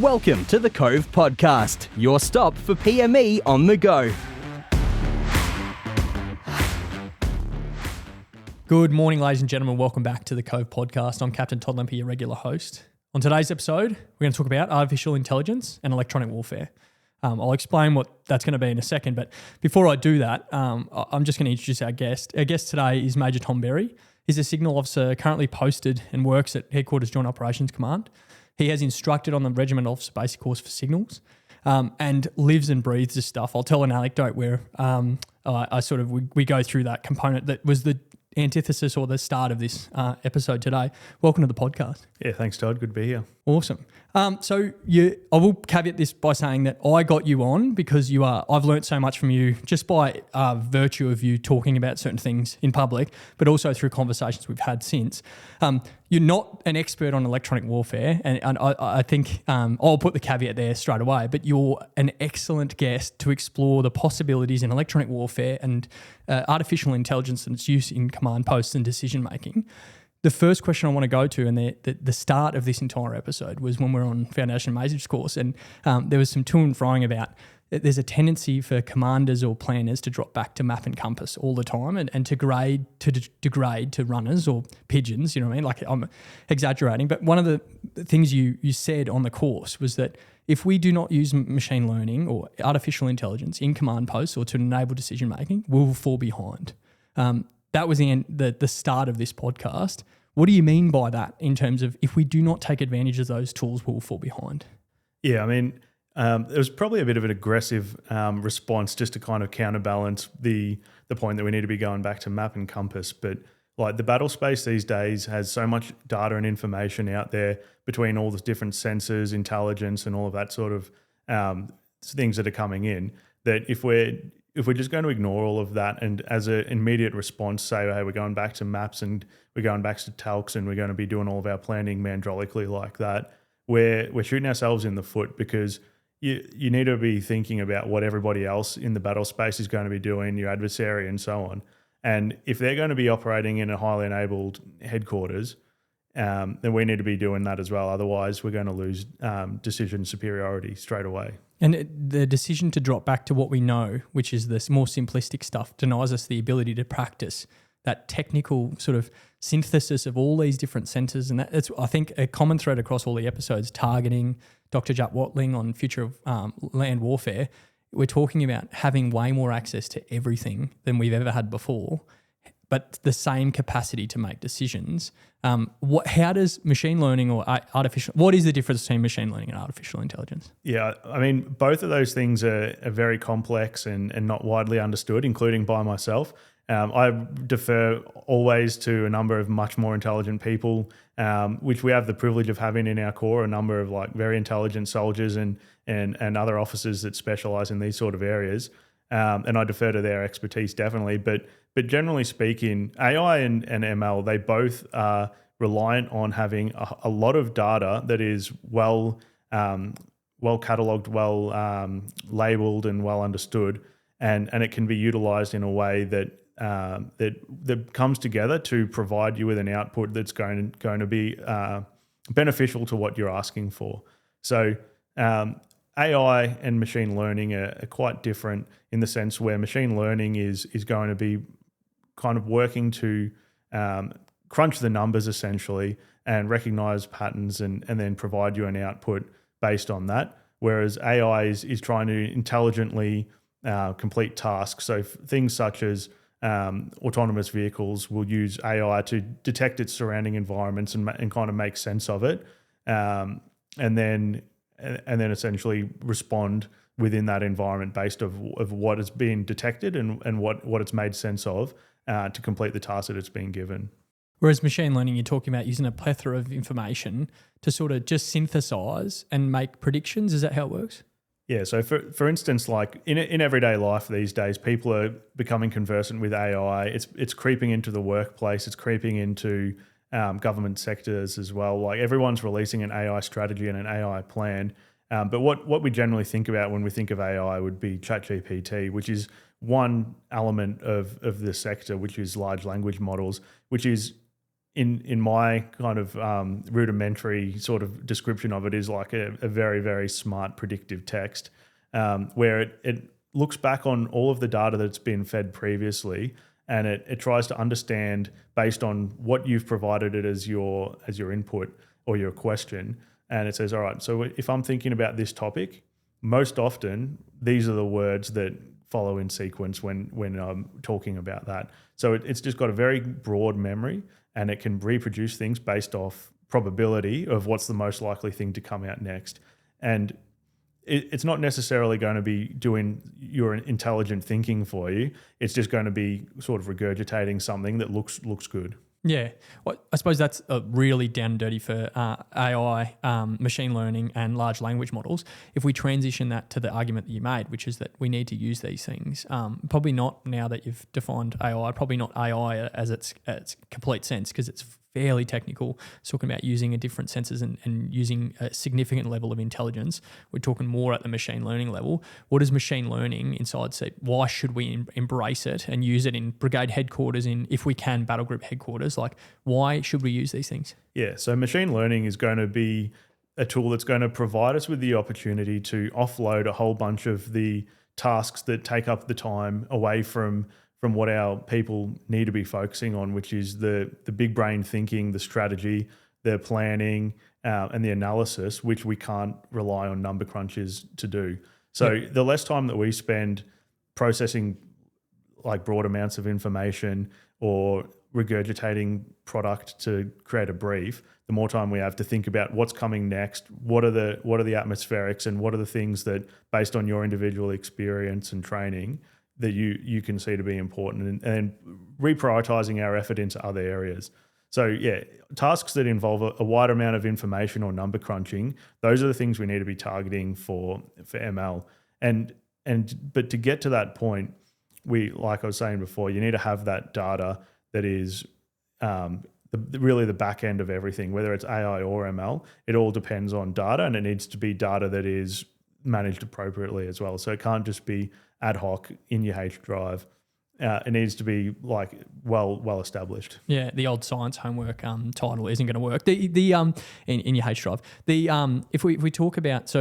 Welcome to the Cove Podcast, your stop for PME on the go. Good morning, ladies and gentlemen. Welcome back to the Cove Podcast. I'm Captain Todd Lemper, your regular host. On today's episode, we're going to talk about artificial intelligence and electronic warfare. I'll explain what that's going to be in a second, but before I do that, I'm just going to introduce our guest. Our guest today is MAJ Tom Berry. He's a signal officer currently posted and works at Headquarters Joint Operations Command. He has instructed on the Regiment Officer Basic Course for Signals and lives and breathes this stuff. I'll tell an anecdote where we go through that component that was the antithesis or the start of this episode today. Welcome to the podcast. Yeah, thanks, Todd. Good to be here. Awesome. I will caveat this by saying that I got you on because I've learnt so much from you just by virtue of you talking about certain things in public, but also through conversations we've had since. You're not an expert on electronic warfare, and I think I'll put the caveat there straight away, but you're an excellent guest to explore the possibilities in electronic warfare and artificial intelligence and its use in command posts and decision making. The first question I want to go to, and the start of this entire episode, was when we were on Foundation Major's course, and there was some to and froing about there's a tendency for commanders or planners to drop back to map and compass all the time and to degrade to runners or pigeons, you know what I mean? Like, I'm exaggerating, but one of the things you said on the course was that if we do not use machine learning or artificial intelligence in command posts or to enable decision making, we will fall behind. That was the start of this podcast. What do you mean by that in terms of if we do not take advantage of those tools, we'll fall behind? Yeah, I mean, it was probably a bit of an aggressive response just to kind of counterbalance the point that we need to be going back to map and compass. But like, the battle space these days has so much data and information out there between all the different sensors, intelligence, and all of that sort of things that are coming in, that if we're just going to ignore all of that and as an immediate response say, hey, we're going back to maps and we're going back to talcs and we're going to be doing all of our planning mandrolically like that, we're shooting ourselves in the foot, because you need to be thinking about what everybody else in the battle space is going to be doing, your adversary and so on. And if they're going to be operating in a highly enabled headquarters, then we need to be doing that as well. Otherwise, we're going to lose decision superiority straight away. And the decision to drop back to what we know, which is this more simplistic stuff, denies us the ability to practice that technical sort of synthesis of all these different sensors. And that's, I think, a common thread across all the episodes, targeting, Dr. Jack Watling on future of land warfare. We're talking about having way more access to everything than we've ever had before, but the same capacity to make decisions. How does machine learning or what is the difference between machine learning and artificial intelligence? Yeah, I mean, both of those things are very complex and not widely understood, including by myself. I defer always to a number of much more intelligent people, which we have the privilege of having in our corps, a number of like very intelligent soldiers and other officers that specialise in these sort of areas. And I defer to their expertise definitely. But generally speaking, AI and ML, they both are reliant on having a lot of data that is well catalogued, labelled and well understood. And it can be utilised in a way that comes together to provide you with an output that's going to be beneficial to what you're asking for. So AI and machine learning are quite different in the sense where machine learning is going to be kind of working to crunch the numbers essentially and recognize patterns and then provide you an output based on that. Whereas AI is trying to intelligently complete tasks. So things such as autonomous vehicles will use AI to detect its surrounding environments and kind of make sense of it, and then essentially respond within that environment based of what has been detected and what it's made sense of to complete the task that it's been given. Whereas machine learning, you're talking about using a plethora of information to sort of just synthesize and make predictions. Is that how it works? Yeah, so for instance, like in everyday life these days, people are becoming conversant with AI. It's creeping into the workplace. It's creeping into government sectors as well. Like, everyone's releasing an AI strategy and an AI plan. But what we generally think about when we think of AI would be ChatGPT, which is one element of the sector, which is large language models, which is in my kind of rudimentary sort of description of it, is like a very, very smart predictive text, where it looks back on all of the data that's been fed previously, and it tries to understand based on what you've provided it as your input or your question. And it says, all right, so if I'm thinking about this topic, most often these are the words that follow in sequence when I'm talking about that. So it's just got a very broad memory, and it can reproduce things based off probability of what's the most likely thing to come out next. And it's not necessarily going to be doing your intelligent thinking for you. It's just going to be sort of regurgitating something that looks good. Yeah, well, I suppose that's really down and dirty for AI, machine learning, and large language models. If we transition that to the argument that you made, which is that we need to use these things, probably not now that you've defined AI, probably not AI as its complete sense, because it's fairly technical. It's talking about using a different sensors and using a significant level of intelligence. We're talking more at the machine learning level. What is machine learning inside SEAT? Why should we embrace it and use it in brigade headquarters, if we can, battle group headquarters? Like, why should we use these things? Yeah, so machine learning is going to be a tool that's going to provide us with the opportunity to offload a whole bunch of the tasks that take up the time away from what our people need to be focusing on, which is the big brain thinking, the strategy, the planning, and the analysis, which we can't rely on number crunches to do. So the less time that we spend processing like broad amounts of information or regurgitating product to create a brief, the more time we have to think about what's coming next, what are the atmospherics, and what are the things that, based on your individual experience and training, that you can see to be important, and reprioritizing our effort into other areas. So yeah, tasks that involve a wider amount of information or number crunching, those are the things we need to be targeting for ML. But to get to that point, like I was saying before, you need to have that data that is really the back end of everything, whether it's AI or ML. It all depends on data, and it needs to be data that is managed appropriately as well. So it can't just be ad hoc in your H drive. It needs to be like well established. Yeah, the old science homework title isn't going to work. The in your H drive. If we talk about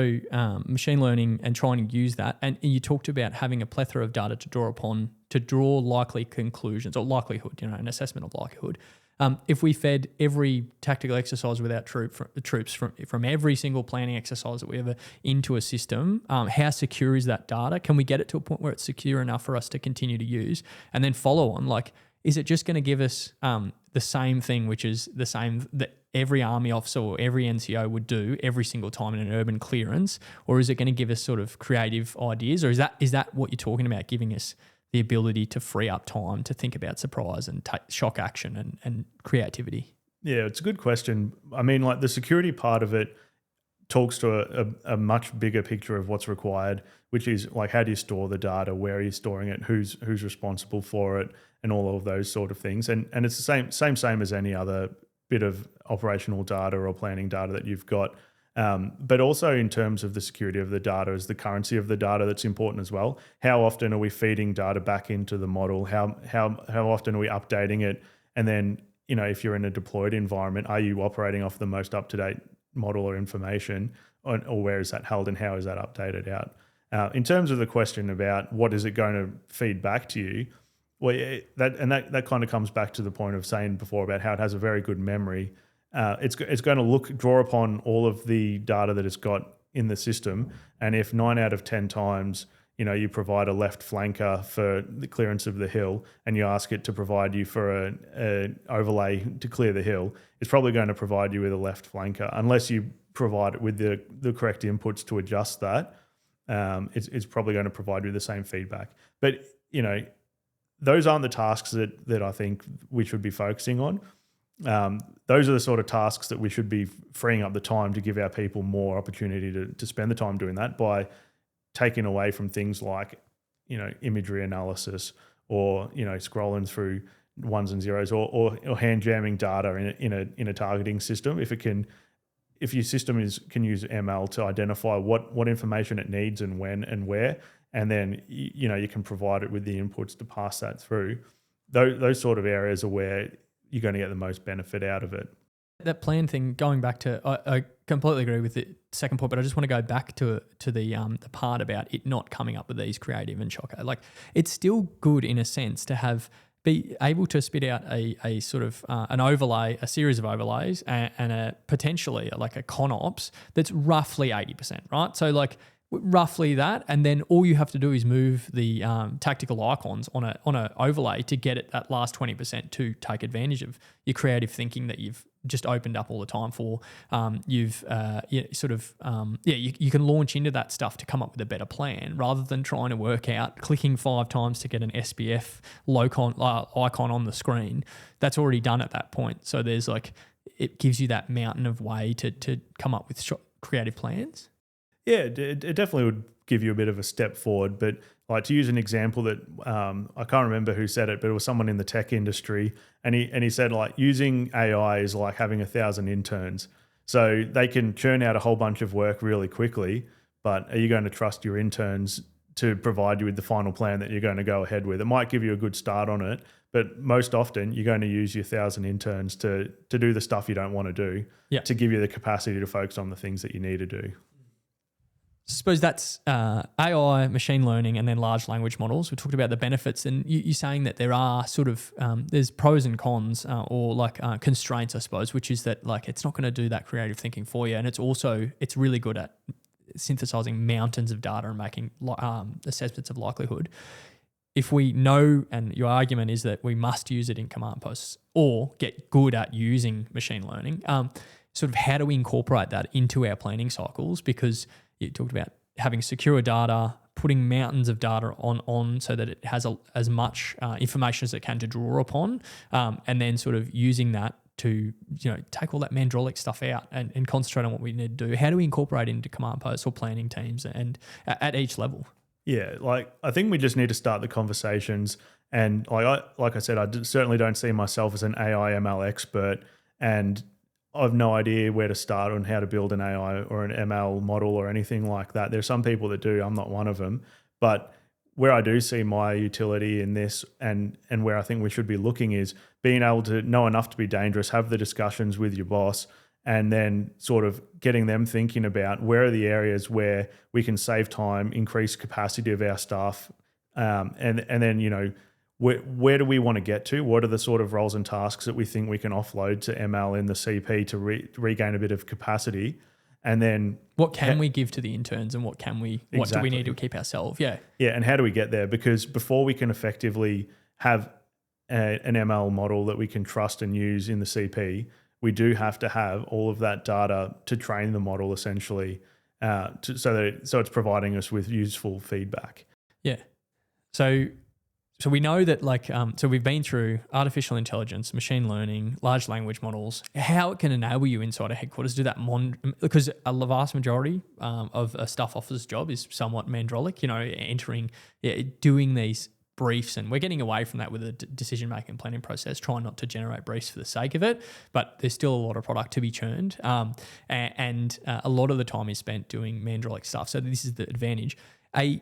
machine learning and trying to use that, and you talked about having a plethora of data to draw upon to draw likely conclusions or likelihood, an assessment of likelihood. If we fed every tactical exercise without troops from every single planning exercise that we ever into a system, how secure is that data? Can we get it to a point where it's secure enough for us to continue to use? And then follow on, like, is it just going to give us the same thing, which is the same that every army officer or every NCO would do every single time in an urban clearance? Or is it going to give us sort of creative ideas? Or is that what you're talking about, giving us the ability to free up time to think about surprise and shock action and creativity? Yeah, it's a good question. I mean, like, the security part of it talks to a much bigger picture of what's required, which is like, how do you store the data? Where are you storing it? Who's responsible for it? And all of those sort of things. And it's the same as any other bit of operational data or planning data that you've got. But also in terms of the security of the data is the currency of the data that's important as well. How often are we feeding data back into the model? How often are we updating it? And then, if you're in a deployed environment, are you operating off the most up-to-date model or information, or where is that held and how is that updated out? In terms of the question about what is it going to feed back to you, well, that kind of comes back to the point of saying before about how it has a very good memory. It's going to draw upon all of the data that it's got in the system, and if 9 out of 10 times, you provide a left flanker for the clearance of the hill, and you ask it to provide you for an overlay to clear the hill, it's probably going to provide you with a left flanker, unless you provide it with the correct inputs to adjust that. It's probably going to provide you the same feedback, but those aren't the tasks that I think we should be focusing on. Those are the sort of tasks that we should be freeing up the time to give our people more opportunity to spend the time doing that, by taking away from things like, imagery analysis, or, scrolling through ones and zeros, or hand jamming data in a targeting system. If your system can use ML to identify what information it needs and when and where, and then you can provide it with the inputs to pass that through. Those sort of areas are where Mm. you're going to get the most benefit out of it. That plan thing, going back to, I completely agree with the second point, but I just want to go back to the part about it not coming up with these creative and shocker. Like, it's still good in a sense to be able to spit out a sort of an overlay, a series of overlays, and a potentially like a ConOps that's roughly 80%, right? So like roughly that, and then all you have to do is move the tactical icons on a overlay to get it that last 20% to take advantage of your creative thinking that you've just opened up all the time for. You can launch into that stuff to come up with a better plan rather than trying to work out clicking 5 times to get an SPF icon on the screen. That's already done at that point. So there's it gives you that mountain of way to come up with creative plans. Yeah, it definitely would give you a bit of a step forward. But like, to use an example that I can't remember who said it, but it was someone in the tech industry, and he said like using AI is like having 1,000 interns. So they can churn out a whole bunch of work really quickly, but are you going to trust your interns to provide you with the final plan that you're going to go ahead with? It might give you a good start on it, but most often you're going to use your 1,000 interns to do the stuff you don't want to do, to give you the capacity to focus on the things that you need to do. I suppose that's AI, machine learning, and then large language models. We talked about the benefits, and you're saying that there are sort of there's pros and cons, or constraints, I suppose, which is that like it's not going to do that creative thinking for you, and it's really good at synthesizing mountains of data and making assessments of likelihood. If we know, and your argument is that we must use it in command posts or get good at using machine learning, sort of how do we incorporate that into our planning cycles? Because you talked about having secure data, putting mountains of data on so that it has as much information as it can to draw upon, and then sort of using that to take all that mandrolic stuff out and concentrate on what we need to do. How do we incorporate it into command posts or planning teams and at each level? Yeah, I think we just need to start the conversations. And like I said, certainly don't see myself as an AI ML expert, and I've no idea where to start on how to build an AI or an ML model or anything like that. There's some people that do. I'm not one of them. But where I do see my utility in this and where I think we should be looking is being able to know enough to be dangerous, have the discussions with your boss, and then sort of getting them thinking about where are the areas where we can save time, increase capacity of our staff, and then, where do we want to get to? What are the sort of roles and tasks that we think we can offload to ML in the CP to regain a bit of capacity? And then what can we give to the interns, and what do we need to keep ourselves? Yeah. Yeah. And how do we get there? Because before we can effectively have an ML model that we can trust and use in the CP, we do have to have all of that data to train the model essentially, so it's providing us with useful feedback. Yeah. So we know that so we've been through artificial intelligence, machine learning, large language models, how it can enable you inside a headquarters to do that because a vast majority of a staff officer's job is somewhat mandrolic, doing these briefs, and we're getting away from that with the decision-making and planning process, trying not to generate briefs for the sake of it, but there's still a lot of product to be churned, and a lot of the time is spent doing mandrolic stuff. So this is the advantage. A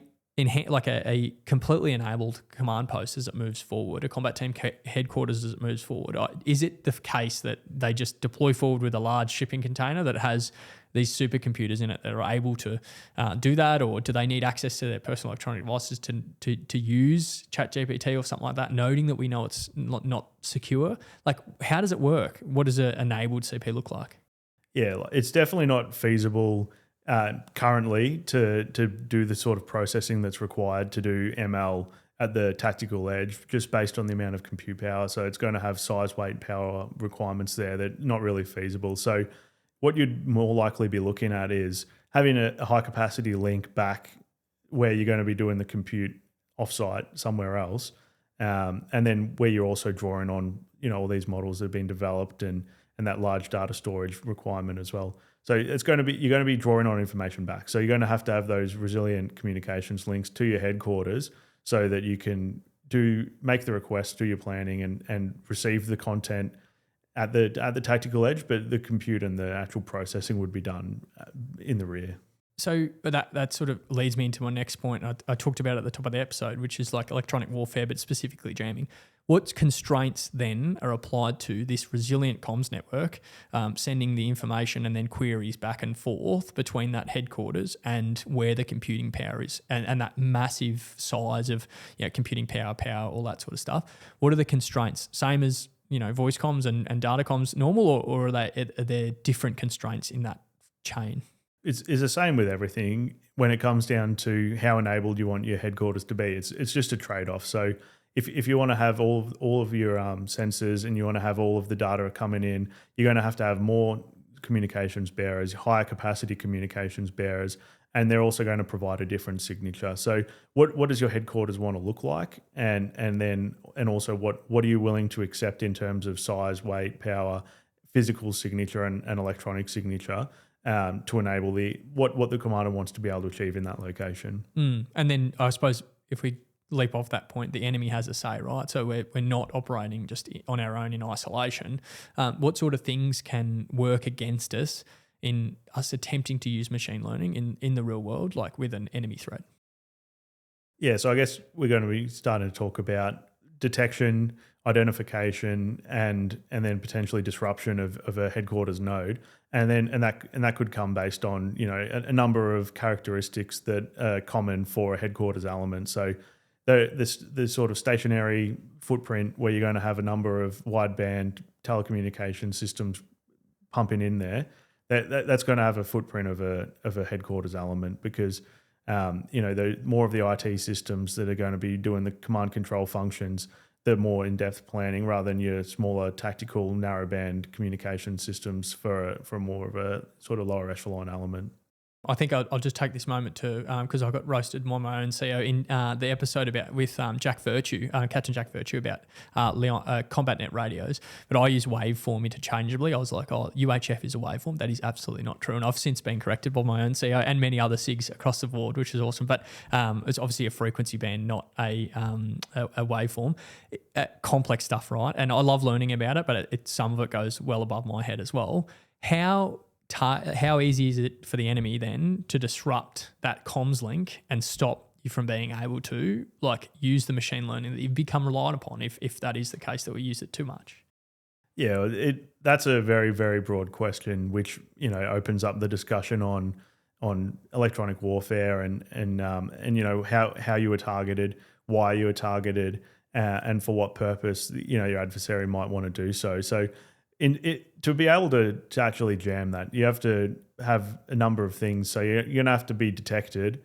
completely enabled command post as it moves forward, a combat team headquarters as it moves forward. Is it the case that they just deploy forward with a large shipping container that has these supercomputers in it that are able to do that, or do they need access to their personal electronic devices to use ChatGPT or something like that, noting that we know it's not secure? Like, how does it work? What does an enabled CP look like? Yeah, it's definitely not feasible currently to do the sort of processing that's required to do ML at the tactical edge, just based on the amount of compute power. So it's going to have size, weight, power requirements there that are not really feasible. So what you'd more likely be looking at is having a high capacity link back where you're going to be doing the compute offsite somewhere else, and then where you're also drawing on all these models that have been developed and that large data storage requirement as well. So you're going to be drawing on information back. So you're going to have those resilient communications links to your headquarters so that you can make the request, do your planning, and receive the content at the tactical edge, but the compute and the actual processing would be done in the rear. So that sort of leads me into my next point I talked about at the top of the episode, which is like electronic warfare, but specifically jamming. What constraints then are applied to this resilient comms network, sending the information and then queries back and forth between that headquarters and where the computing power is, and that massive size of computing power, all that sort of stuff? What are the constraints? Same as voice comms and data comms normal, or are there different constraints in that chain? It's the same with everything when it comes down to how enabled you want your headquarters to be. It's just a trade-off. So if you want to have all of your sensors and you want to have all of the data coming in, you're going to have more communications bearers, higher capacity communications bearers, and they're also going to provide a different signature. So what does your headquarters want to look like? And also what are you willing to accept in terms of size, weight, power, physical signature and electronic signature to enable what the commander wants to be able to achieve in that location. And then I suppose if we leap off that point, the enemy has a say, right? So we're not operating just on our own in isolation. What sort of things can work against us in us attempting to use machine learning in the real world, like with an enemy threat? Yeah, so I guess we're going to be starting to talk about detection, identification, and then potentially disruption of a headquarters node, and that could come based on a number of characteristics that are common for a headquarters element. So the sort of stationary footprint where you're going to have a number of wideband telecommunication systems pumping in there, that's going to have a footprint of a headquarters element, because more of the IT systems that are going to be doing the command control functions, the more in-depth planning, rather than your smaller tactical narrowband communication systems for more of a sort of lower echelon element. I think I'll just take this moment to, because I got roasted on my own CEO in the episode with Jack Virtue, Captain Jack Virtue, about combat net radios. But I use waveform interchangeably. I was like, UHF is a waveform. That is absolutely not true. And I've since been corrected by my own CEO and many other SIGs across the board, which is awesome. But it's obviously a frequency band, not a waveform. Complex stuff, right? And I love learning about it, but some of it goes well above my head as well. How easy is it for the enemy then to disrupt that comms link and stop you from being able to use the machine learning that you've become reliant upon, if that is the case that we use it too much? Yeah, that's a very, very broad question, which opens up the discussion on electronic warfare and how you were targeted, why you were targeted, and for what purpose your adversary might want to do so. So to be able to actually jam that, you have to have a number of things. So you're going to have to be detected,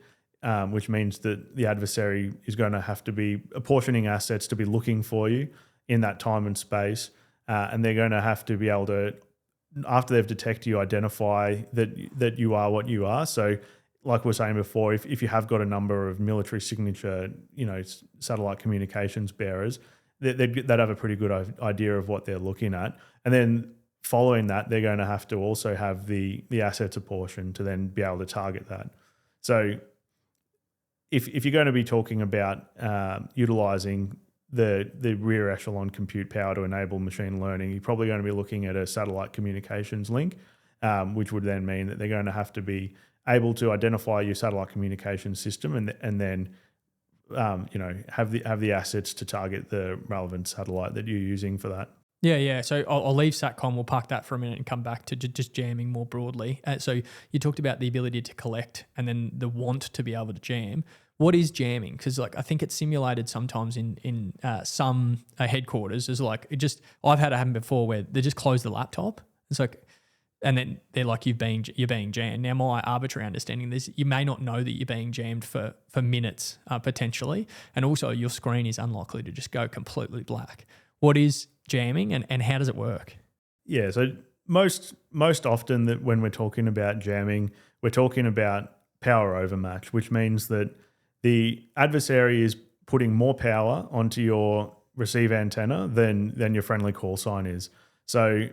which means that the adversary is going to have to be apportioning assets to be looking for you in that time and space. And they're going to have to be able to, after they've detected you, identify that you are what you are. So like we were saying before, if you have got a number of military signature, satellite communications bearers, they'd have a pretty good idea of what they're looking at. And then following that, they're going to have to also have the assets apportioned to then be able to target that. So if you're going to be talking about utilizing the rear echelon compute power to enable machine learning, you're probably going to be looking at a satellite communications link, which would then mean that they're going to have to be able to identify your satellite communication system and then have the assets to target the relevant satellite that you're using for that. Yeah. So I'll leave SATCOM. We'll park that for a minute and come back to just jamming more broadly. So you talked about the ability to collect and then the want to be able to jam. What is jamming? Because I think it's simulated sometimes in some headquarters. Is I've had it happen before where they just close the laptop. It's like, and then they're like, you're being jammed. Now, my arbitrary understanding is you may not know that you're being jammed for minutes potentially, and also your screen is unlikely to just go completely black. What is jamming and how does it work? Yeah, so most often that when we're talking about jamming, we're talking about power overmatch, which means that the adversary is putting more power onto your receive antenna than your friendly call sign is. So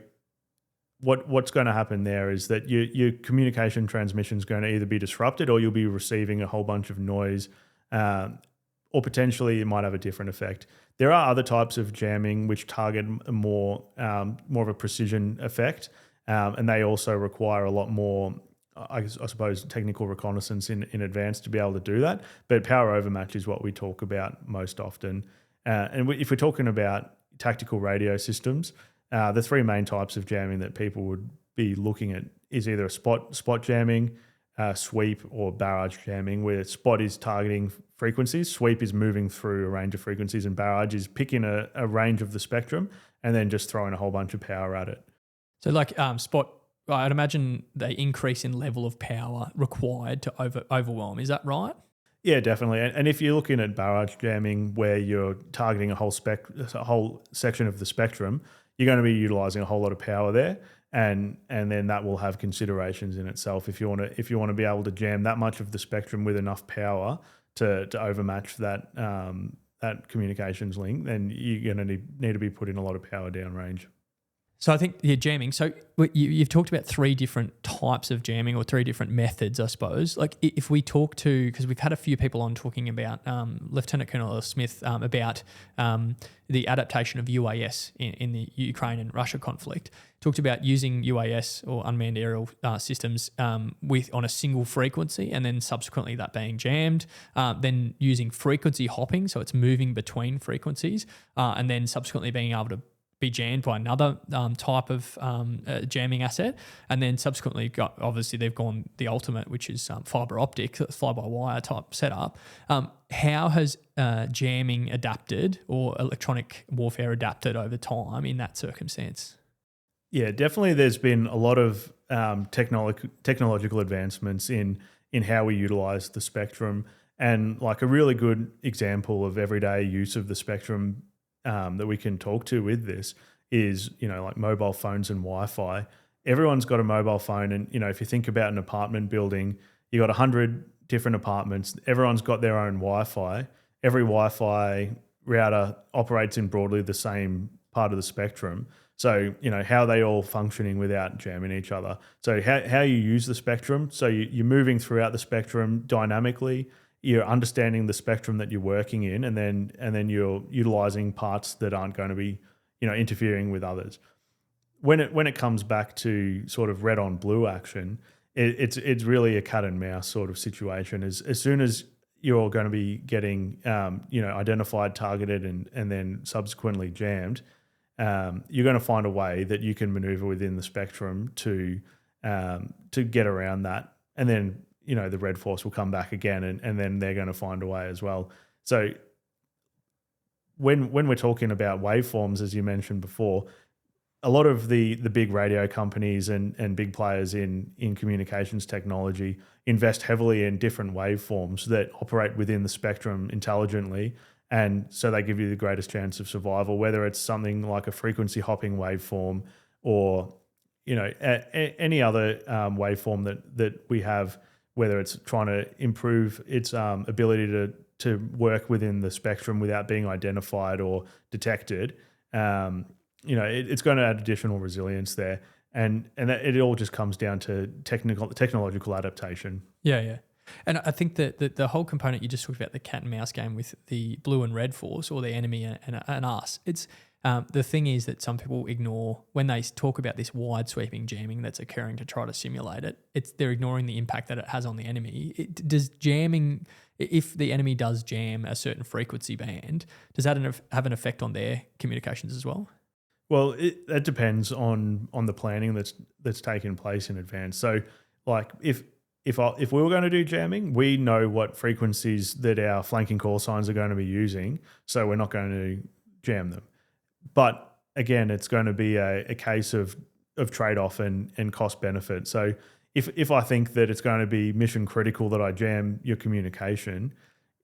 what's going to happen there is that your communication transmission is going to either be disrupted or you'll be receiving a whole bunch of noise, or potentially it might have a different effect. There are other types of jamming which target more of a precision effect, and they also require a lot more, I suppose, technical reconnaissance in advance to be able to do that. But power overmatch is what we talk about most often. If we're talking about tactical radio systems, the three main types of jamming that people would be looking at is either a spot jamming, sweep, or barrage jamming, where spot is targeting frequencies, sweep is moving through a range of frequencies, and barrage is picking a range of the spectrum and then just throwing a whole bunch of power at it. So like spot, I'd imagine they increase in level of power required to overwhelm. Is that right? Yeah, definitely. And if you're looking at barrage jamming, where you're targeting a whole section of the spectrum, you're going to be utilizing a whole lot of power there, and then that will have considerations in itself. If you want to be able to jam that much of the spectrum with enough power to overmatch that communications link, then you're going to need to be putting a lot of power downrange. So I think jamming. So you've talked about three different types of jamming, or three different methods, I suppose. Like if we talk to, because we've had a few people on talking about Lieutenant Colonel Smith about the adaptation of UAS in the Ukraine and Russia conflict. Talked about using UAS or unmanned aerial systems on a single frequency, and then subsequently that being jammed. Then using frequency hopping, so it's moving between frequencies, and then subsequently being able to be jammed by another type of jamming asset, and then subsequently they've gone the ultimate, which is fiber optic, fly-by-wire type setup. How has jamming adapted, or electronic warfare adapted over time in that circumstance? Yeah, definitely. There's been a lot of technological advancements in how we utilize the spectrum, and like a really good example of everyday use of the spectrum that we can talk to with this is, like mobile phones and Wi-Fi. Everyone's got a mobile phone, and if you think about an apartment building, you got 100 different apartments. Everyone's got their own Wi-Fi. Every Wi-Fi router operates in broadly the same part of the spectrum. So, how are they all functioning without jamming each other? So how you use the spectrum, so you're moving throughout the spectrum dynamically. You're understanding the spectrum that you're working in, and then you're utilizing parts that aren't going to be, interfering with others. When it comes back to sort of red on blue action, it's really a cat and mouse sort of situation. As soon as you're going to be getting identified, targeted, and then subsequently jammed, you're going to find a way that you can maneuver within the spectrum to get around that, and then the red force will come back again, and then they're going to find a way as well. So when we're talking about waveforms, as you mentioned before, a lot of the big radio companies and big players in communications technology invest heavily in different waveforms that operate within the spectrum intelligently, and so they give you the greatest chance of survival, whether it's something like a frequency hopping waveform, or any other waveform that we have, whether it's trying to improve its ability to work within the spectrum without being identified or detected. It's going to add additional resilience there, and it all just comes down to technological adaptation. Yeah. And I think that the whole component you just talked about, the cat and mouse game with the blue and red force, or the enemy and us, it's the thing is that some people ignore when they talk about this wide sweeping jamming that's occurring to try to simulate it. They're ignoring the impact that it has on the enemy. Does jamming, if the enemy does jam a certain frequency band, does that have an effect on their communications as well? Well, that depends on the planning that's taken place in advance. So, like if we were going to do jamming, we know what frequencies that our flanking call signs are going to be using, so we're not going to jam them. But again, it's going to be a case of trade-off and cost benefit. So if I think that it's going to be mission critical that I jam your communication,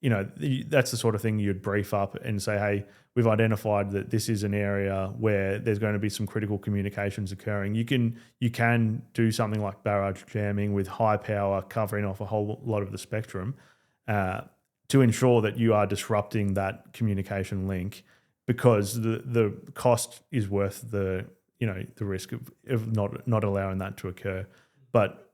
that's the sort of thing you'd brief up and say, hey, we've identified that this is an area where there's going to be some critical communications occurring. You can do something like barrage jamming with high power covering off a whole lot of the spectrum to ensure that you are disrupting that communication link, because the cost is worth the risk of not allowing that to occur. But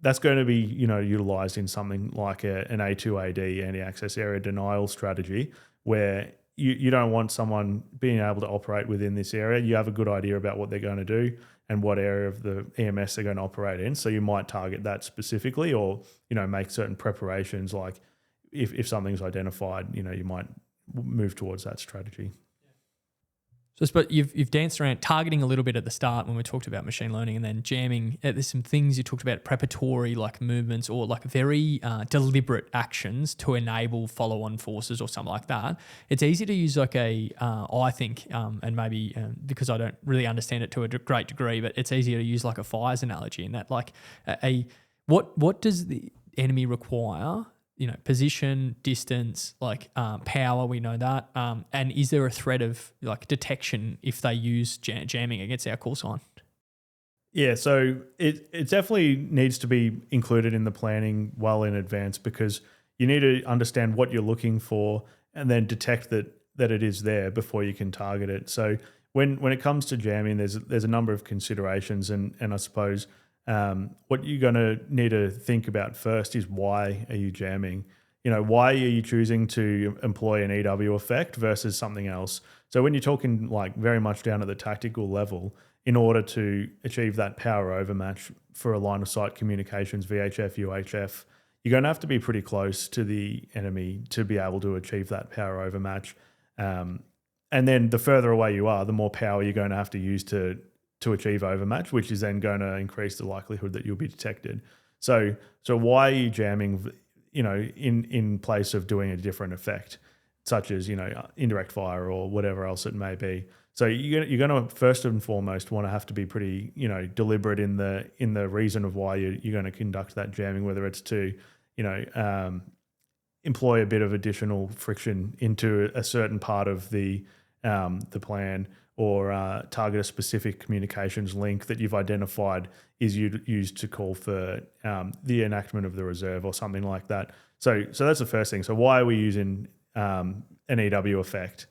that's going to be utilized in something like an A2AD, anti-access area denial strategy, where you don't want someone being able to operate within this area. You have a good idea about what they're going to do and what area of the EMS they're going to operate in. So you might target that specifically, or make certain preparations, like if something's identified, you might move towards that strategy. But you've danced around targeting a little bit at the start when we talked about machine learning, and then jamming. There's some things you talked about, preparatory like movements or like very deliberate actions to enable follow-on forces or something like that. It's easy to use like I think, and maybe because I don't really understand it to a great degree, but it's easier to use like a fires analogy in that like what does the enemy require? Position, distance, like power, we know that. And is there a threat of like detection if they use jamming against our call sign? Yeah, so it definitely needs to be included in the planning well in advance, because you need to understand what you're looking for and then detect that it is there before you can target it. So when it comes to jamming, there's a number of considerations, and I suppose what you're going to need to think about first is, why are you jamming? Why are you choosing to employ an EW effect versus something else? So when you're talking like very much down at the tactical level, in order to achieve that power overmatch for a line of sight communications, VHF, UHF, you're going to have to be pretty close to the enemy to be able to achieve that power overmatch. And then the further away you are, the more power you're going to have to use to achieve overmatch, which is then going to increase the likelihood that you'll be detected. So why are you jamming, in place of doing a different effect, such as, indirect fire or whatever else it may be? So you're going to first and foremost want to have to be pretty, deliberate in the reason of why you're going to conduct that jamming, whether it's to, employ a bit of additional friction into a certain part of the plan, or target a specific communications link that you've identified is used to call for the enactment of the reserve or something like that. So that's the first thing. So why are we using an EW effect?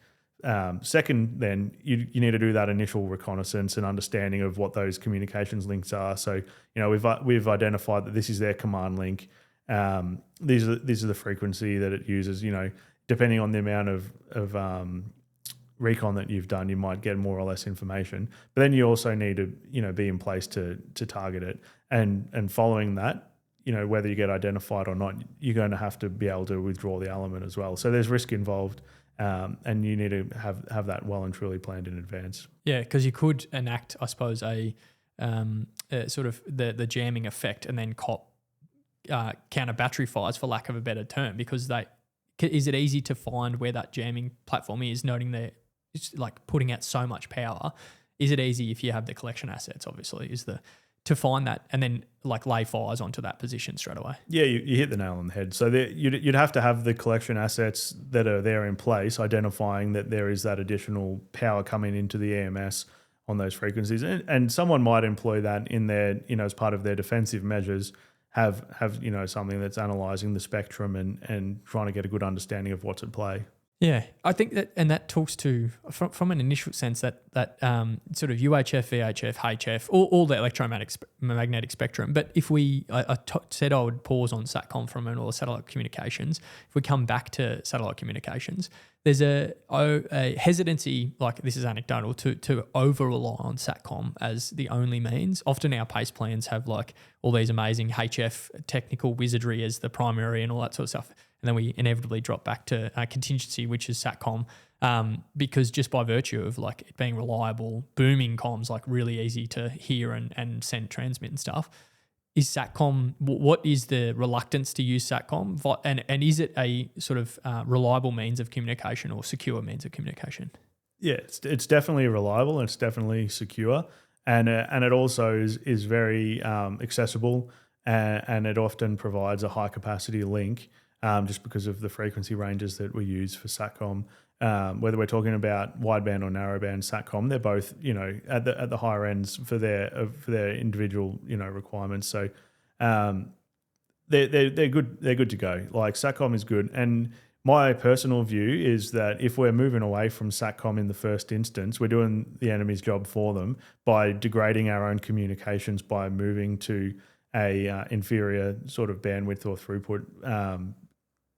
Second, then you need to do that initial reconnaissance and understanding of what those communications links are. So we've identified that this is their command link. These are the frequency that it uses. Depending on the amount of recon that you've done, you might get more or less information. But then you also need to be in place to target it, and following that, whether you get identified or not, you're going to have to be able to withdraw the element as well. So there's risk involved, and you need to have that well and truly planned in advance. Yeah, because you could enact, I suppose, a sort of the jamming effect, and then counter battery fires, for lack of a better term, because is it easy to find where that jamming platform is, noting that it's like putting out so much power? Is it easy if you have the collection assets, obviously, to find that and then like lay fires onto that position straight away? Yeah, you hit the nail on the head. So you'd have to have the collection assets that are there in place, identifying that there is that additional power coming into the EMS on those frequencies. And someone might employ that in their, as part of their defensive measures, have something that's analysing the spectrum and trying to get a good understanding of what's at play. Yeah, I think that talks to, from an initial sense, that sort of UHF, VHF, HF, all the electromagnetic spectrum. But if I said I would pause on SATCOM for a moment, or satellite communications. If we come back to satellite communications, there's a hesitancy, like this is anecdotal, to over-rely on SATCOM as the only means. Often our PACE plans have like all these amazing HF technical wizardry as the primary and all that sort of stuff. And then we inevitably drop back to contingency, which is SATCOM, because just by virtue of like it being reliable, booming comms, like really easy to hear and send, transmit and stuff. Is SATCOM, what is the reluctance to use SATCOM? And is it a sort of reliable means of communication or secure means of communication? Yeah, it's definitely reliable and it's definitely secure. And it also is very accessible, and it often provides a high capacity link, just because of the frequency ranges that we use for SATCOM. Whether we're talking about wideband or narrowband SATCOM, they're both at the higher ends for their individual requirements. So they're good to go. Like SATCOM is good, and my personal view is that if we're moving away from SATCOM in the first instance, we're doing the enemy's job for them by degrading our own communications by moving to a inferior sort of bandwidth or throughput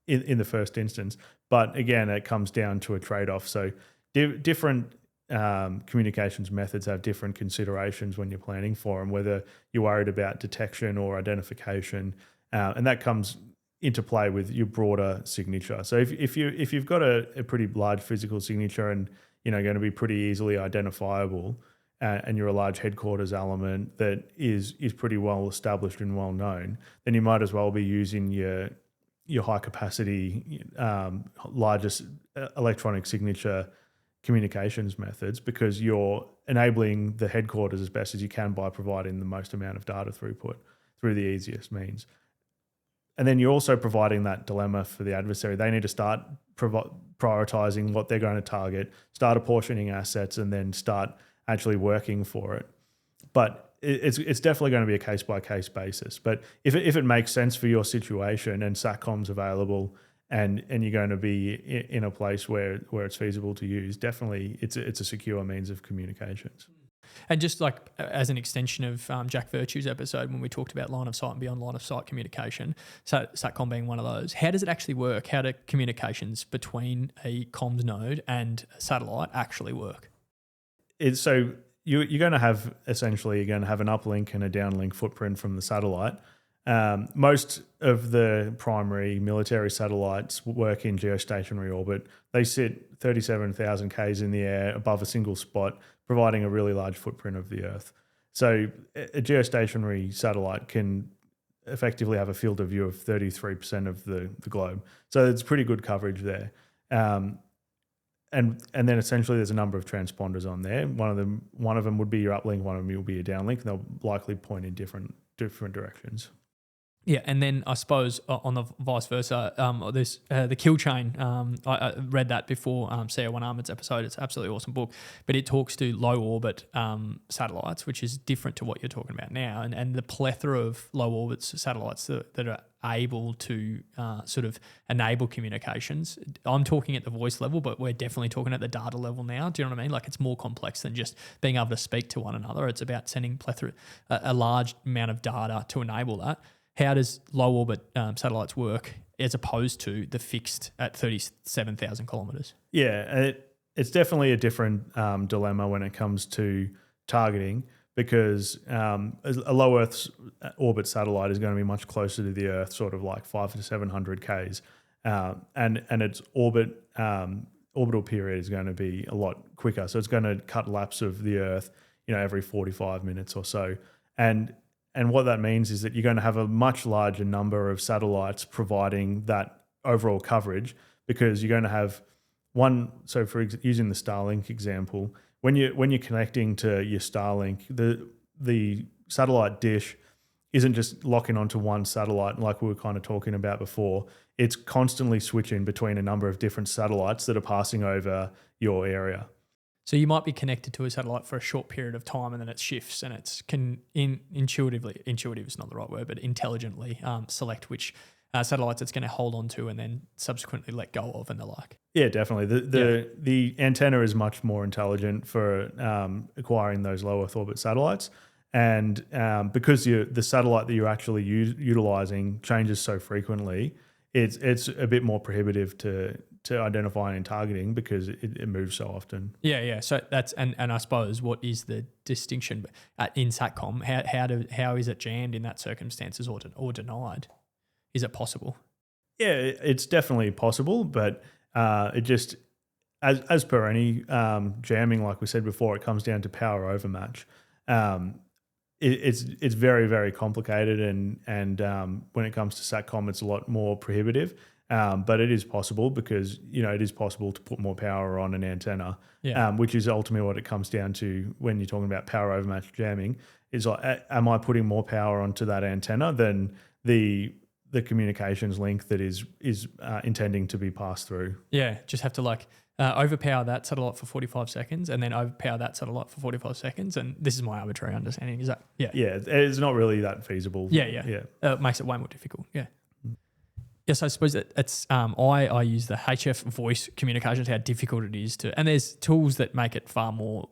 in the first instance. But again, it comes down to a trade-off. So different communications methods have different considerations when you're planning for them, whether you're worried about detection or identification. And that comes interplay with your broader signature. So if you've got a pretty large physical signature and going to be pretty easily identifiable, and you're a large headquarters element that is pretty well established and well known, then you might as well be using your high capacity, largest electronic signature communications methods, because you're enabling the headquarters as best as you can by providing the most amount of data throughput through the easiest means. And then you're also providing that dilemma for the adversary. They need to start prioritizing what they're going to target, start apportioning assets, and then start actually working for it. But it's definitely going to be a case-by-case basis. But if it makes sense for your situation and SATCOM's available and you're going to be in a place where it's feasible to use, definitely it's a secure means of communications. And just like as an extension of Jack Virtue's episode when we talked about line of sight and beyond line of sight communication, so SATCOM being one of those, how does it actually work? How do communications between a comms node and a satellite actually work? So you're going to have an uplink and a downlink footprint from the satellite. Most of the primary military satellites work in geostationary orbit. They sit 37,000 Ks in the air above a single spot, providing a really large footprint of the Earth. So a geostationary satellite can effectively have a field of view of 33% of the globe. So it's pretty good coverage there. And then essentially there's a number of transponders on there. One of them would be your uplink, one of them will be your downlink, and they'll likely point in different directions. Yeah, and then I suppose on the vice versa, there's the Kill Chain. I read that before CO1 Ahmed's episode. It's an absolutely awesome book, but it talks to low orbit satellites, which is different to what you're talking about now, and the plethora of low orbit satellites that are able to sort of enable communications. I'm talking at the voice level, but we're definitely talking at the data level now. Do you know what I mean? Like it's more complex than just being able to speak to one another. It's about sending a large amount of data to enable that. How does low orbit satellites work as opposed to the fixed at 37,000 kilometers? Yeah, it's definitely a different dilemma when it comes to targeting, because a low Earth orbit satellite is going to be much closer to the Earth, sort of like 500 to 700 Ks, and its orbital period is going to be a lot quicker. So it's going to cut laps of the Earth, every 45 minutes or so, and what that means is that you're going to have a much larger number of satellites providing that overall coverage, because you're going to have one. So for using the Starlink example, when you're connecting to your Starlink, the satellite dish isn't just locking onto one satellite like we were kind of talking about before. It's constantly switching between a number of different satellites that are passing over your area. So you might be connected to a satellite for a short period of time and then it shifts and it can intuitive is not the right word, but intelligently select which satellites it's going to hold on to and then subsequently let go of and the like. Yeah, definitely. The antenna is much more intelligent for acquiring those low Earth orbit satellites. And because the satellite that you're actually utilizing changes so frequently, it's a bit more prohibitive to identifying and targeting because it moves so often. Yeah. So that's and I suppose what is the distinction in SATCOM? How is it jammed in that circumstances or denied? Is it possible? Yeah, it's definitely possible, but it just as per any jamming, like we said before, it comes down to power overmatch. It's very, very complicated, and when it comes to SATCOM, it's a lot more prohibitive. But it is possible because it is possible to put more power on an antenna, which is ultimately what it comes down to when you're talking about power overmatch jamming. Is like, am I putting more power onto that antenna than the communications link that is intending to be passed through? Yeah, just have to overpower that satellite for 45 seconds and then overpower that satellite for 45 seconds. And this is my arbitrary understanding. Is that Yeah, it's not really that feasible. Yeah. It makes it way more difficult. Yeah. Yes, I suppose it's I use the HF voice communications, how difficult it is to, and there's tools that make it far more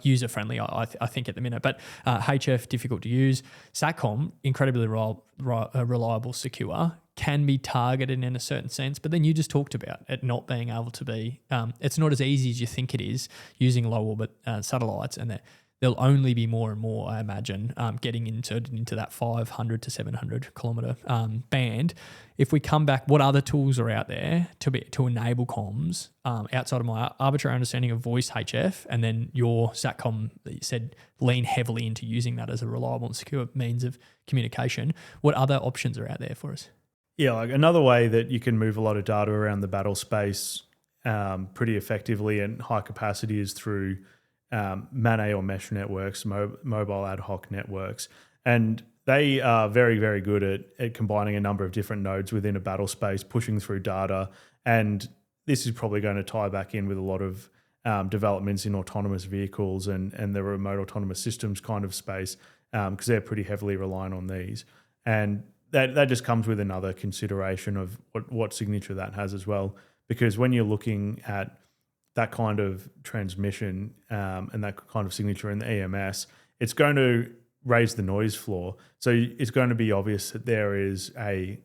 user friendly. I think at the minute, but HF difficult to use. SATCOM incredibly reliable, secure, can be targeted in a certain sense, but then you just talked about it not being able to be. It's not as easy as you think it is using low orbit satellites, and there'll only be more and more, I imagine, getting inserted into that 500 to 700 kilometer band. If we come back, what other tools are out there to enable comms outside of my arbitrary understanding of voice HF, and then your SATCOM that you said lean heavily into using that as a reliable and secure means of communication? What other options are out there for us? Yeah, like another way that you can move a lot of data around the battle space pretty effectively and high capacity is through MANA or mesh networks, mobile ad hoc networks. And they are very, very good at combining a number of different nodes within a battle space, pushing through data. And this is probably going to tie back in with a lot of developments in autonomous vehicles and the remote autonomous systems kind of space, because they're pretty heavily reliant on these. And that just comes with another consideration of what signature that has as well. Because when you're looking at that kind of transmission and that kind of signature in the EMS, it's going to raise the noise floor. So it's going to be obvious that there is a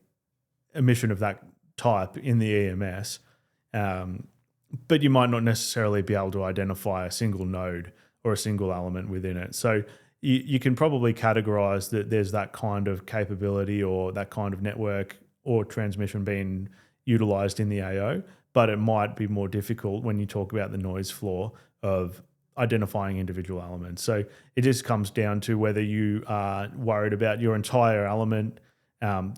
emission of that type in the EMS, but you might not necessarily be able to identify a single node or a single element within it. So you can probably categorize that there's that kind of capability or that kind of network or transmission being utilized in the AO, but it might be more difficult when you talk about the noise floor of identifying individual elements. So it just comes down to whether you are worried about your entire element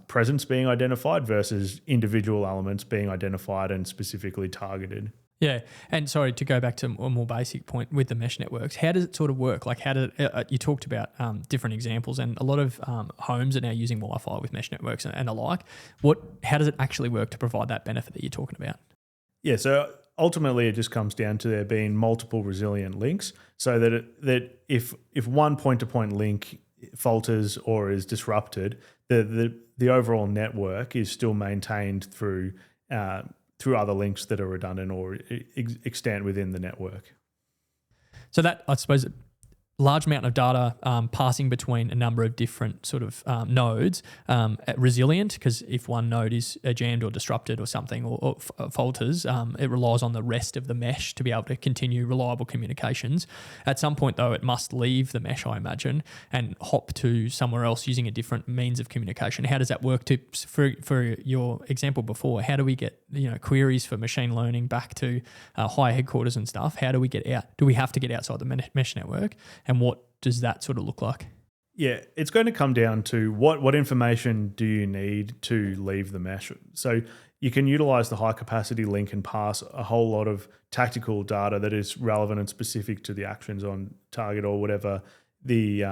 presence being identified versus individual elements being identified and specifically targeted. Yeah, and sorry, to go back to a more basic point with the mesh networks, how does it sort of work? Like, how did you talked about different examples, and a lot of homes are now using Wi-Fi with mesh networks and alike. How does it actually work to provide that benefit that you're talking about? Yeah, so ultimately it just comes down to there being multiple resilient links, so that if one point-to-point link falters or is disrupted, the overall network is still maintained through other links that are redundant or extant within the network. So that, I suppose, large amount of data passing between a number of different sort of nodes, resilient, because if one node is jammed or disrupted or something or falters, it relies on the rest of the mesh to be able to continue reliable communications. At some point, though, it must leave the mesh, I imagine, and hop to somewhere else using a different means of communication. How does that work? For your example before, how do we get queries for machine learning back to higher headquarters and stuff? How do we get out? Do we have to get outside the mesh network? And what does that sort of look like? Yeah, it's going to come down to what information do you need to leave the mesh. So you can utilize the high capacity link and pass a whole lot of tactical data that is relevant and specific to the actions on target or whatever the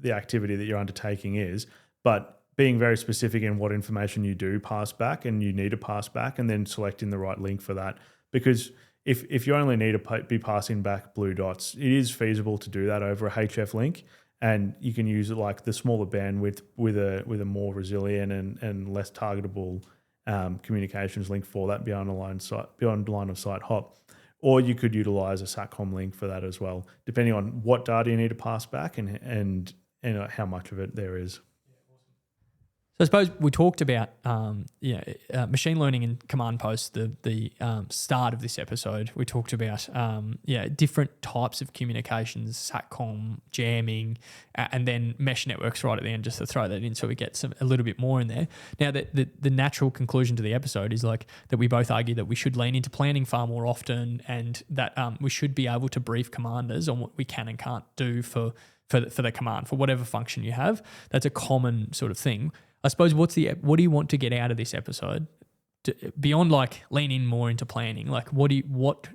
activity that you're undertaking is. But being very specific in what information you do pass back and you need to pass back, and then selecting the right link for that. Because if you only need to be passing back blue dots, it is feasible to do that over a HF link, and you can use it like the smaller bandwidth with a more resilient and less targetable communications link for that beyond line of sight hop. Or you could utilize a SATCOM link for that as well, depending on what data you need to pass back and how much of it there is. So I suppose we talked about machine learning and command posts, the start of this episode. We talked about different types of communications, SATCOM, jamming, and then mesh networks right at the end, just to throw that in so we get a little bit more in there. Now, the natural conclusion to the episode is like that we both argue that we should lean into planning far more often, and that we should be able to brief commanders on what we can and can't do for the command, for whatever function you have. That's a common sort of thing. I suppose what do you want to get out of this episode beyond like leaning more into planning? Like what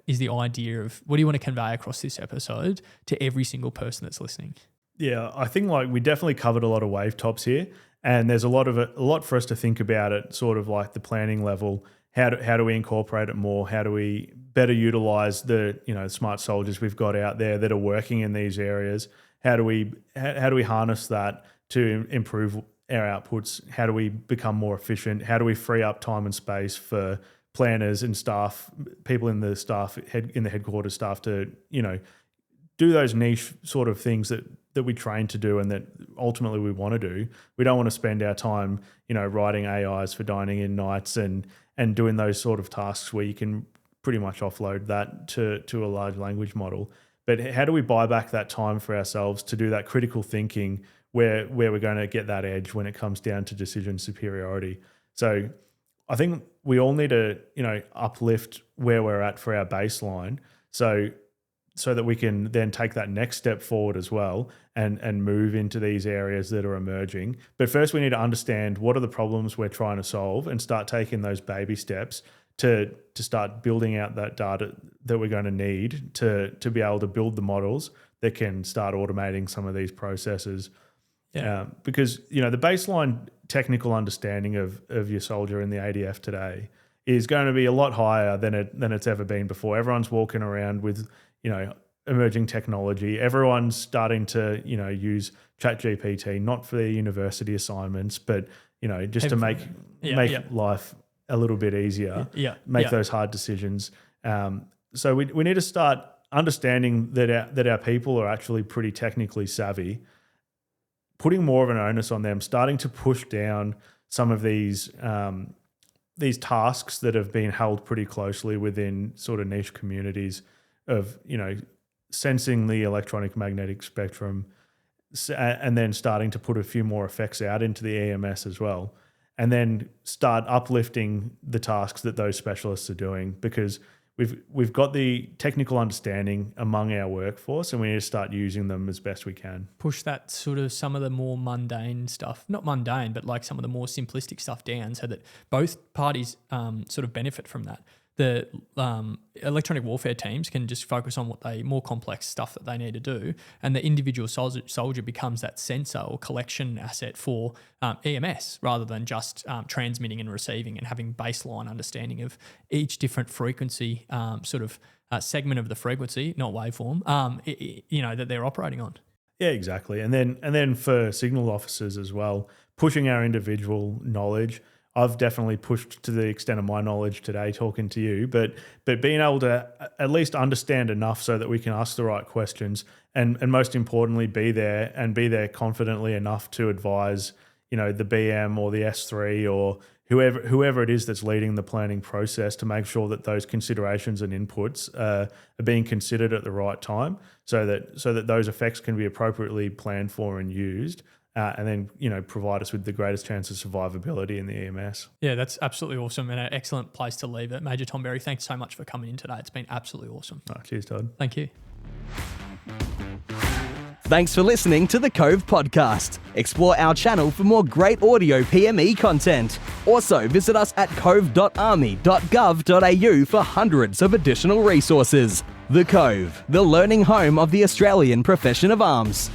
is the idea of what do you want to convey across this episode to every single person that's listening? Yeah, I think like we definitely covered a lot of wave tops here, and there's a lot for us to think about at sort of like the planning level. How do we incorporate it more? How do we better utilize the smart soldiers we've got out there that are working in these areas? How do we harness that to improve our outputs? How do we become more efficient? How do we free up time and space for planners and staff, people in the headquarters staff to, do those niche sort of things that we train to do and that ultimately we want to do. We don't want to spend our time, writing AIs for dining in nights and doing those sort of tasks where you can pretty much offload that to a large language model. But how do we buy back that time for ourselves to do that critical thinking where we're going to get that edge when it comes down to decision superiority? So I think we all need to, uplift where we're at for our baseline so that we can then take that next step forward as well and move into these areas that are emerging. But first we need to understand what are the problems we're trying to solve and start taking those baby steps to start building out that data that we're going to need to be able to build the models that can start automating some of these processes. Yeah. Because, the baseline technical understanding of your soldier in the ADF today is going to be a lot higher than it's ever been before. Everyone's walking around with, emerging technology. Everyone's starting to, use ChatGPT, not for their university assignments, but, just to make life a little bit easier, make those hard decisions. So we need to start understanding that our people are actually pretty technically savvy, putting more of an onus on them, starting to push down some of these tasks that have been held pretty closely within sort of niche communities of, sensing the electronic magnetic spectrum, and then starting to put a few more effects out into the EMS as well. And then start uplifting the tasks that those specialists are doing, because we've got the technical understanding among our workforce and we need to start using them as best we can. Push that sort of some of the more mundane stuff, not mundane, but like some of the more simplistic stuff down so that both parties sort of benefit from that. The electronic warfare teams can just focus on more complex stuff that they need to do, and the individual soldier becomes that sensor or collection asset for EMS rather than just transmitting and receiving and having baseline understanding of each different frequency segment of the frequency, not waveform, that they're operating on. Yeah, exactly. And then for signal officers as well, pushing our individual knowledge. I've definitely pushed to the extent of my knowledge today talking to you, but being able to at least understand enough so that we can ask the right questions and most importantly be there confidently enough to advise, the BM or the S3 or whoever it is that's leading the planning process to make sure that those considerations and inputs are being considered at the right time so that those effects can be appropriately planned for and used. And then, provide us with the greatest chance of survivability in the EMS. Yeah, that's absolutely awesome and an excellent place to leave it. Major Tom Berry, thanks so much for coming in today. It's been absolutely awesome. Oh, cheers, Todd. Thank you. Thanks for listening to the Cove Podcast. Explore our channel for more great audio PME content. Also, visit us at cove.army.gov.au for hundreds of additional resources. The Cove, the learning home of the Australian profession of arms.